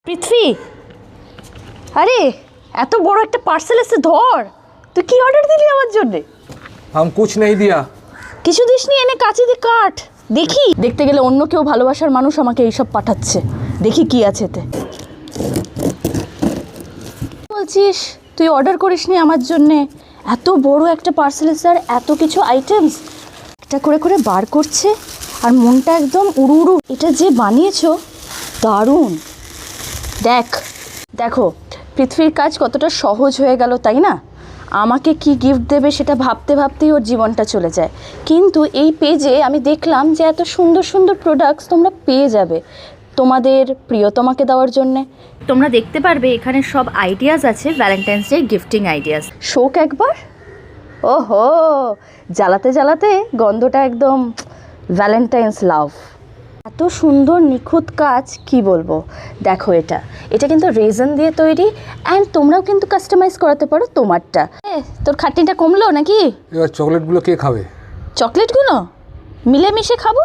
পৃথ্বী, আরে এত বড় একটা পার্সেল এসে ধর। তুই কি অর্ডার দিলি আমার জন্য? हम कुछ नहीं दिया। কিছু দিসনি, এনে কাছে দিয়ে কাট দেখি। দেখতে গেলে অন্য কেউ ভালোবাসার মানুষ আমাকে এইসব পাঠাচ্ছে, দেখি কি আছে এতে। বলছিস তুই অর্ডার করিসনি আমার জন্যে? এত বড় একটা পার্সেল স্যার, এত কিছু আইটেমস একটা করে করে বার করছে আর মনটা একদম উড়ু উড়ু। এটা যে বানিয়েছো দারুণ। দেখো পৃথিবীর কাজ কতটা সহজ হয়ে গেল, তাই না? আমাকে কি গিফট দেবে সেটা ভাবতে ভাবতেই ওর জীবনটা চলে যায়। কিন্তু এই পেজে আমি দেখলাম যে এত সুন্দর সুন্দর প্রোডাক্টস তোমরা পেয়ে যাবে তোমাদের প্রিয়তমাকে দেওয়ার জন্যে। তোমরা দেখতে পারবে এখানে সব আইডিয়াস আছে, ভ্যালেন্টাইন্স ডে গিফটিং আইডিয়াস। শোক একবার। ওহো, জ্বালাতে জ্বালাতে গন্ধটা একদম ভ্যালেন্টাইন্স লাভ। এত সুন্দর নিখুঁত কাজ, কি বলবো। দেখো এটা কিন্তু রেজন দিয়ে তৈরি, অ্যান্ড তোমরাও কিন্তু কাস্টমাইজ করাতে পারো তোমারটা। তোর খাটনিটা কমলো নাকি? এবার চকলেটগুলো কে খাবে? চকলেটগুলো মিলেমিশে খাবো।